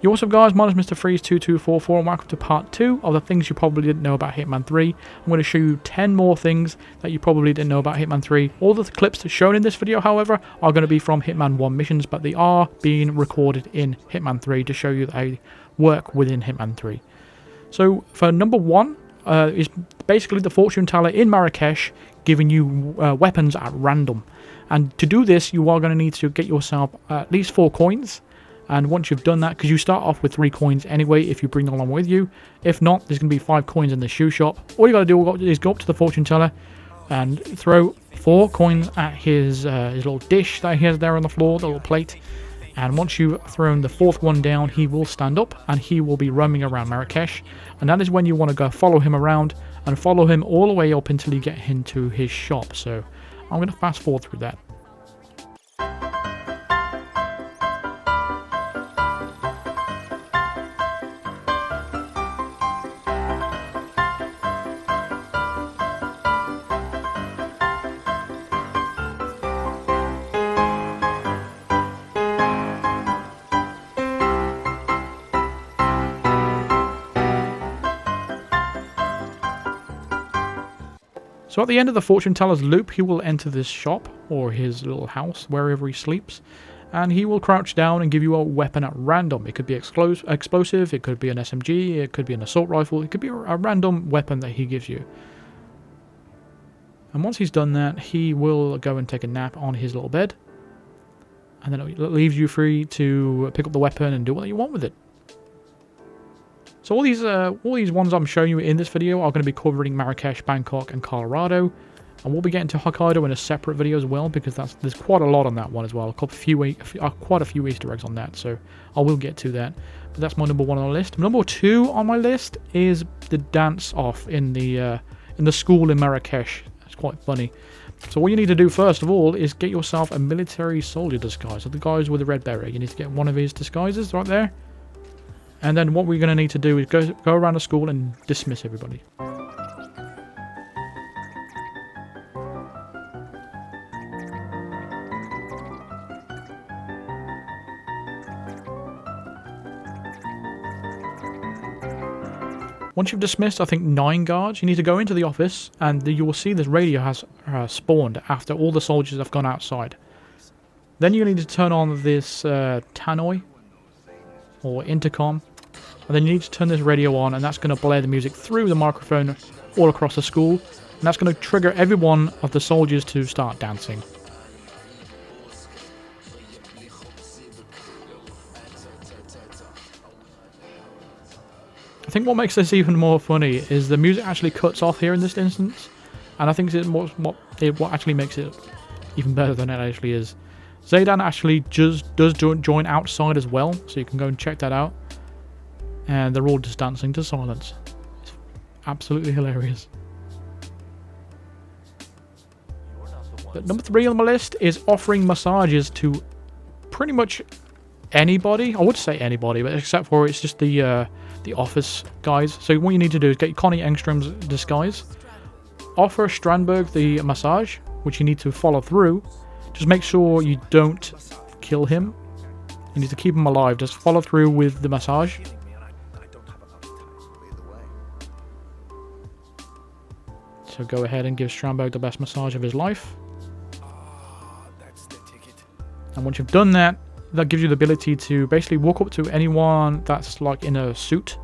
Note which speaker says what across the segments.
Speaker 1: Yo, what's up guys, my name is Mr. Freeze2244 and welcome to part 2 of the things you probably didn't know about Hitman 3. I'm going to show you 10 more things that you probably didn't know about Hitman 3. All the clips shown in this video, however, are going to be from Hitman 1 missions, but they are being recorded in Hitman 3 to show you that they work within Hitman 3. So for number 1 is basically the fortune teller in Marrakesh giving you weapons at random. And to do this, you are going to need to get yourself at least 4 coins. And once you've done that, because you start off with 3 coins anyway if you bring them along with you. If not, there's going to be 5 coins in the shoe shop. All you got to do is go up to the fortune teller and throw 4 coins at his little dish that he has there on the floor, the little plate. And once you've thrown the 4th one down, he will stand up and he will be roaming around Marrakesh. And that is when you want to go follow him around and follow him all the way up until you get into his shop. So I'm going to fast forward through that. So at the end of the fortune teller's loop, he will enter this shop, or his little house, wherever he sleeps, and he will crouch down and give you a weapon at random. It could be explosive, it could be an SMG, it could be an assault rifle, it could be a random weapon that he gives you. And once he's done that, he will go and take a nap on his little bed, and then it leaves you free to pick up the weapon and do what you want with it. So all these ones I'm showing you in this video are going to be covering Marrakesh, Bangkok, and Colorado, and we'll be getting to Hokkaido in a separate video as well because there's quite a lot on that one as well. Quite a few Easter eggs on that, so I will get to that. But that's my number 1 on the list. Number 2 on my list is the dance off in the school in Marrakesh. It's quite funny. So what you need to do first of all is get yourself a military soldier disguise. So the guys with the red beret, you need to get one of his disguises right there. And then what we're going to need to do is go around the school and dismiss everybody. Once you've dismissed, I think, 9 guards, you need to go into the office and you will see this radio has spawned after all the soldiers have gone outside. Then you need to turn on this tannoy or intercom. And then you need to turn this radio on, and that's going to blare the music through the microphone all across the school. And that's going to trigger every one of the soldiers to start dancing. I think what makes this even more funny is the music actually cuts off here in this instance. And I think what actually makes it even better than it actually is. Zaydan actually does join outside as well, so you can go and check that out. And they're all just dancing to silence. It's absolutely hilarious. But number 3 on my list is offering massages to pretty much anybody. I would say anybody, but except for it's just the office guys. So what you need to do is get Connie Engstrom's disguise. Offer Strandberg the massage, which you need to follow through. Just make sure you don't kill him. You need to keep him alive. Just follow through with the massage. So go ahead and give Strandberg the best massage of his life. And once you've done that, that gives you the ability to basically walk up to anyone that's like in a suit.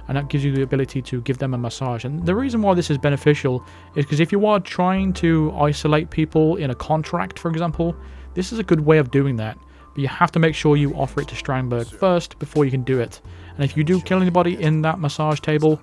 Speaker 1: And that gives you the ability to give them a massage. And the reason why this is beneficial is because if you are trying to isolate people in a contract, for example, this is a good way of doing that. But you have to make sure you offer it to Strandberg first before you can do it. And if you do kill anybody in that massage table,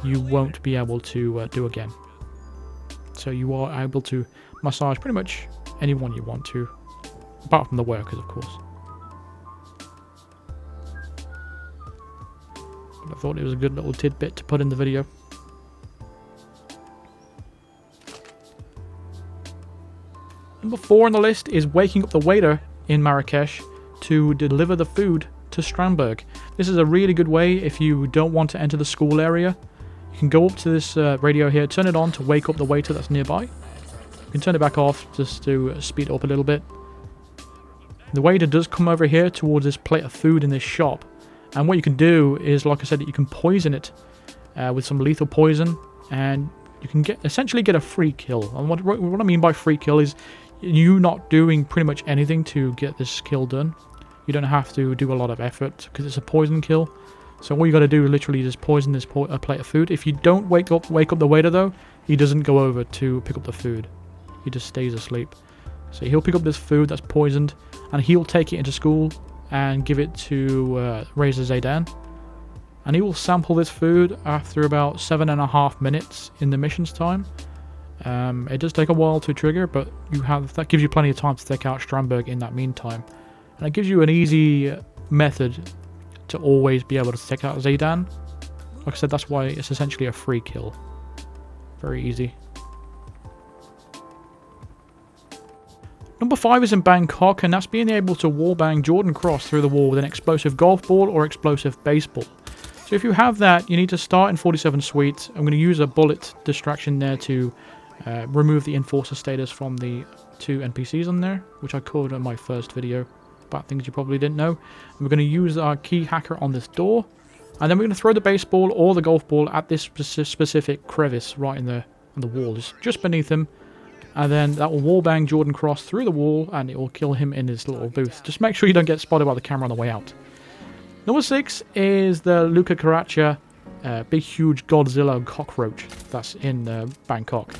Speaker 1: you won't be able to do again. So you are able to massage pretty much anyone you want to, apart from the workers, of course. But I thought it was a good little tidbit to put in the video. Number 4 on the list is waking up the waiter in Marrakesh to deliver the food to Strandberg. This is a really good way if you don't want to enter the school area. You can go up to this radio here, turn it on to wake up the waiter that's nearby. You can turn it back off just to speed it up a little bit. The waiter does come over here towards this plate of food in this shop, And what you can do is, like I said, you can poison it with some lethal poison, and you can essentially get a free kill. And what I mean by free kill is you not doing pretty much anything to get this kill done. You don't have to do a lot of effort because it's a poison kill. So all you got to do is literally just poison this plate of food. If you don't wake up the waiter though, he doesn't go over to pick up the food. He just stays asleep. So he'll pick up this food that's poisoned, and he'll take it into school and give it to Razor Zaydan. And he will sample this food after about 7.5 minutes in the mission's time. It does take a while to trigger, but that gives you plenty of time to take out Strandberg in that meantime. And it gives you an easy method to always be able to take out Zaydan. Like I said, that's why it's essentially a free kill. Very easy. Number 5 is in Bangkok, and that's being able to wallbang Jordan Cross through the wall with an explosive golf ball or explosive baseball. So if you have that, you need to start in 47 Suite. I'm going to use a bullet distraction there to remove the enforcer status from the 2 NPCs on there, which I covered in my first video about things you probably didn't know. And we're going to use our key hacker on this door, and then we're going to throw the baseball or the golf ball at this specific crevice right in the wall, just beneath him. And then that will wallbang Jordan Cross through the wall, and it will kill him in his little booth. Just make sure you don't get spotted by the camera on the way out. Number 6 is the Luka Karacha big huge Godzilla cockroach that's in Bangkok.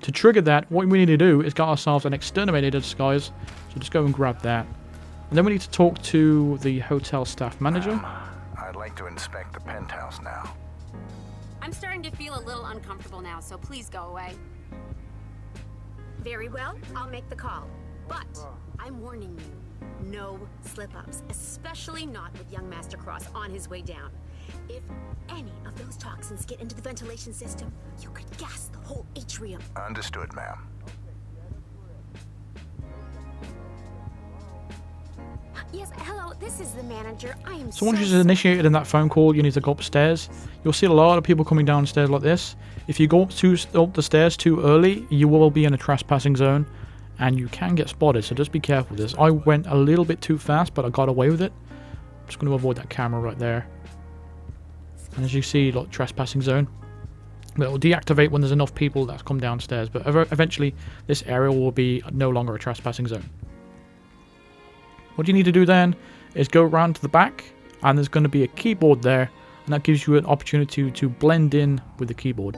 Speaker 1: To trigger that, what we need to do is get ourselves an exterminator disguise. So just go and grab that. And then we need to talk to the hotel staff manager.
Speaker 2: I'd like to inspect the penthouse now.
Speaker 3: I'm starting to feel a little uncomfortable now, so please go away. Very well, I'll make the call. But I'm warning you, no slip-ups, especially not with young Master Cross on his way down. If any of those toxins get into the ventilation system, you could gas the whole atrium.
Speaker 2: Understood, ma'am.
Speaker 3: Yes, hello, this is the manager. I am
Speaker 1: So once you're initiated in that phone call, you need to go upstairs. You'll see a lot of people coming downstairs like this. If you go up the stairs too early, you will be in a trespassing zone, and you can get spotted, so just be careful with this. I went a little bit too fast, but I got away with it. I'm just going to avoid that camera right there. And as you see, like, trespassing zone. But it will deactivate when there's enough people that come downstairs, but eventually this area will be no longer a trespassing zone. What you need to do then is go around to the back, and there's going to be a keyboard there, and that gives you an opportunity to blend in with the keyboard.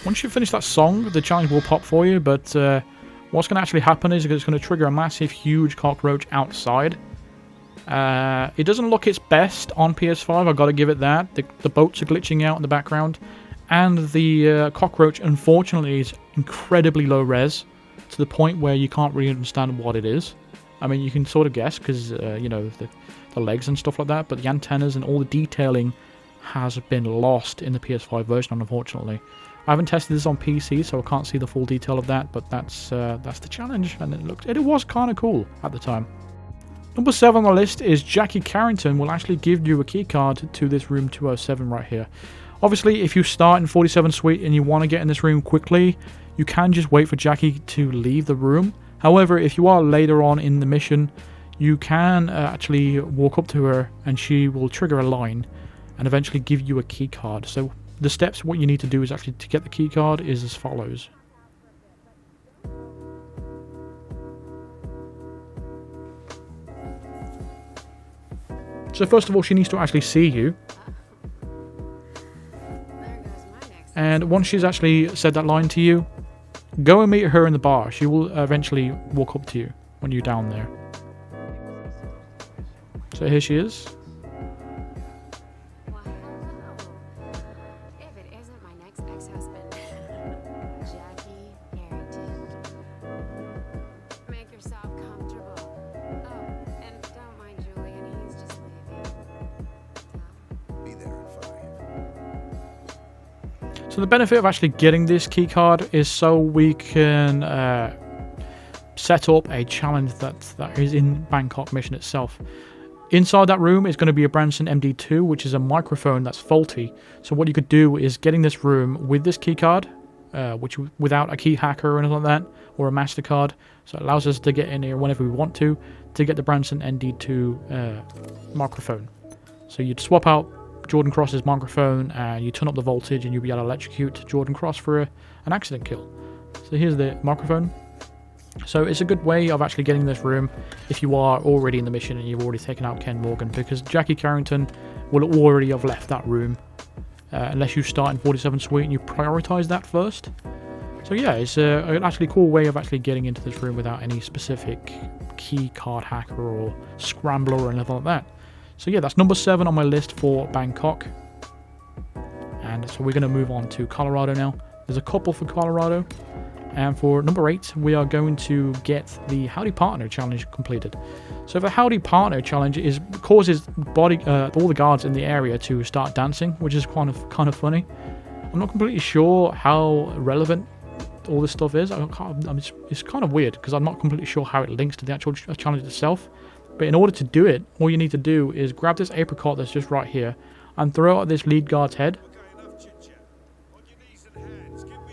Speaker 1: Once you finish that song, the challenge will pop for you, but what's going to actually happen is it's going to trigger a massive, huge cockroach outside. It doesn't look its best on PS5, I've got to give it that. The boats are glitching out in the background, and the cockroach, unfortunately, is incredibly low res, to the point where you can't really understand what it is. I mean, you can sort of guess, because, you know, the legs and stuff like that, but the antennas and all the detailing has been lost in the PS5 version, unfortunately. I haven't tested this on PC, so I can't see the full detail of that, but that's the challenge, and it was kind of cool at the time. Number 7 on the list is Jackie Carrington will actually give you a keycard to this room 207 right here. Obviously, if you start in 47 Suite and you want to get in this room quickly, you can just wait for Jackie to leave the room. However, if you are later on in the mission, you can actually walk up to her, and she will trigger a line and eventually give you a keycard. So the steps, what you need to do is actually to get the keycard is as follows. So first of all, she needs to actually see you. And once she's actually said that line to you, go and meet her in the bar. She will eventually walk up to you when you're down there. So here she is. So the benefit of actually getting this keycard is so we can set up a challenge that is in Bangkok mission itself. Inside that room is going to be a Branson MD2, which is a microphone that's faulty. So what you could do is get in this room with this keycard, which without a key hacker or anything like that, or a MasterCard. So it allows us to get in here whenever we want to get the Branson MD2 microphone. So you'd swap out Jordan Cross's microphone and you turn up the voltage and you'll be able to electrocute Jordan Cross for an accident kill. So here's the microphone. So it's a good way of actually getting this room if you are already in the mission and you've already taken out Ken Morgan, because Jackie Carrington will already have left that room unless you start in 47 Suite and you prioritize that first. So yeah, it's an actually cool way of actually getting into this room without any specific key card hacker or scrambler or anything like that. So yeah, that's number 7 on my list for Bangkok. And so we're going to move on to Colorado now. There's a couple for Colorado. And for number 8, we are going to get the Howdy Partner challenge completed. So the Howdy Partner challenge causes all the guards in the area to start dancing, which is kind of funny. I'm not completely sure how relevant all this stuff is. It's kind of weird because I'm not completely sure how it links to the actual challenge itself. But in order to do it, all you need to do is grab this apricot that's just right here and throw it at this lead guard's head.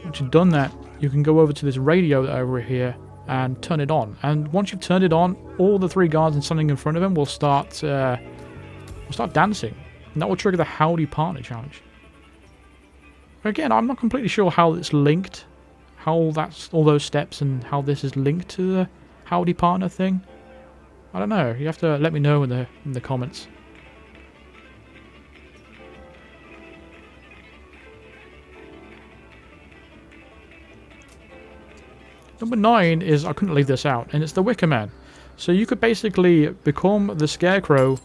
Speaker 1: Once you've done that, you can go over to this radio over here and turn it on. And once you've turned it on, all the 3 guards and standing in front of him will start dancing. And that will trigger the Howdy Partner challenge. Again, I'm not completely sure how it's linked, how that's all those steps and how this is linked to the Howdy Partner thing. I don't know. You have to let me know in the comments. Number 9 is, I couldn't leave this out, and it's the Wicker Man. So you could basically become the Scarecrow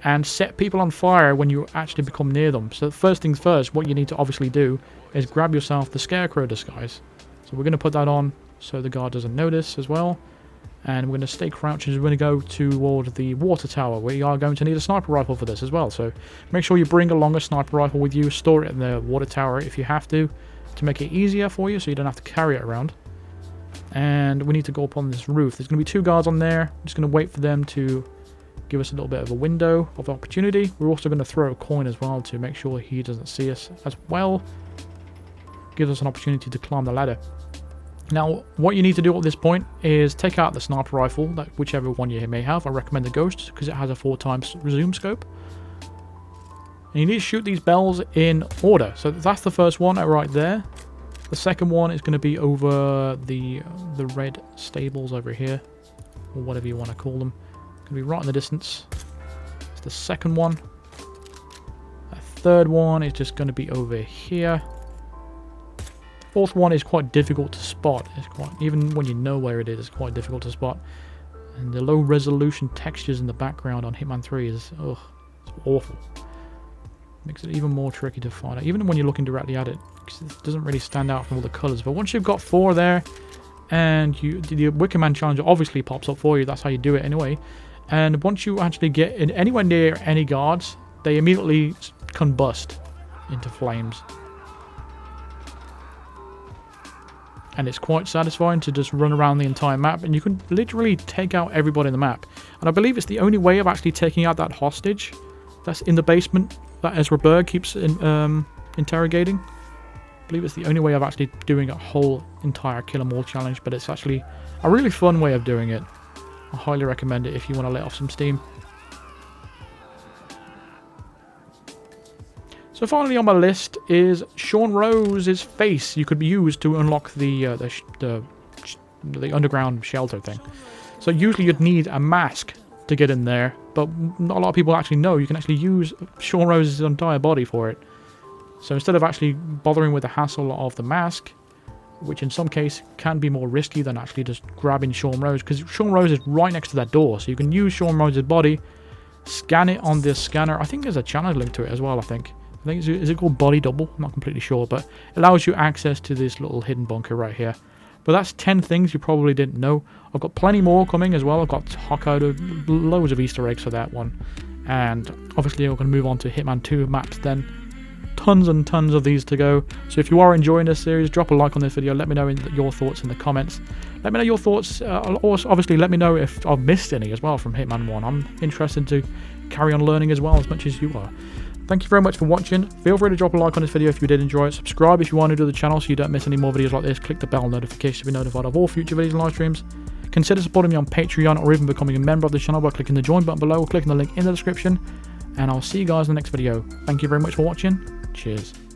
Speaker 1: and set people on fire when you actually become near them. So first things first, what you need to obviously do is grab yourself the Scarecrow disguise. So we're going to put that on so the guard doesn't notice as well. And we're going to stay crouched and we're going to go toward the water tower. We are going to need a sniper rifle for this as well. So make sure you bring along a sniper rifle with you. Store it in the water tower if you have to make it easier for you so you don't have to carry it around. And we need to go up on this roof. There's going to be 2 guards on there. I'm just going to wait for them to give us a little bit of a window of opportunity. We're also going to throw a coin as well to make sure he doesn't see us as well. Gives us an opportunity to climb the ladder. Now, what you need to do at this point is take out the sniper rifle, whichever one you may have. I recommend the Ghost because it has a 4x zoom scope. And you need to shoot these bells in order. So that's the first one right there. The second one is going to be over the red stables over here, or whatever you want to call them. Going to be right in the distance. It's the second one. The third one is just going to be over here. Fourth one is quite difficult to spot. Even when you know where it is, it's quite difficult to spot. And the low resolution textures in the background on Hitman 3 is it's awful. Makes it even more tricky to find out, even when you're looking directly at it, because it doesn't really stand out from all the colours. But once you've got 4 there, and the Wicker Man challenge obviously pops up for you, that's how you do it anyway. And once you actually get in anywhere near any guards, they immediately combust into flames. And it's quite satisfying to just run around the entire map, and you can literally take out everybody in the map. And I believe it's the only way of actually taking out that hostage that's in the basement that Ezra Berg keeps interrogating. I believe it's the only way of actually doing a whole entire kill 'em all challenge, but it's actually a really fun way of doing it. I highly recommend it if you want to let off some steam. So finally on my list is Sean Rose's face. You could use to unlock the underground shelter thing. So usually you'd need a mask to get in there, but not a lot of people actually know you can actually use Sean Rose's entire body for it. So instead of actually bothering with the hassle of the mask, which in some case can be more risky than actually just grabbing Sean Rose, because Sean Rose is right next to that door, so you can use Sean Rose's body, scan it on this scanner. I think there's a channel link to it as well. I think is it called Body Double? I'm not completely sure, but it allows you access to this little hidden bunker right here. But that's 10 things you probably didn't know. I've got plenty more coming as well. I've got loads of Easter eggs for that one. And obviously we're going to move on to Hitman 2 maps then. tons and tons of these to go. So if you are enjoying this series, drop a like on this video. Let me know your thoughts in the comments. Let me know your thoughts. Also, obviously, let me know if I've missed any as well from Hitman 1. I'm interested to carry on learning as well, as much as you are. Thank you very much for watching. Feel free to drop a like on this video if you did enjoy it. Subscribe if you want to do the channel so you don't miss any more videos like this. Click the bell notification to be notified of all future videos and live streams. Consider supporting me on Patreon or even becoming a member of the channel by clicking the join button below or clicking the link in the description. And I'll see you guys in the next video. Thank you very much for watching. Cheers.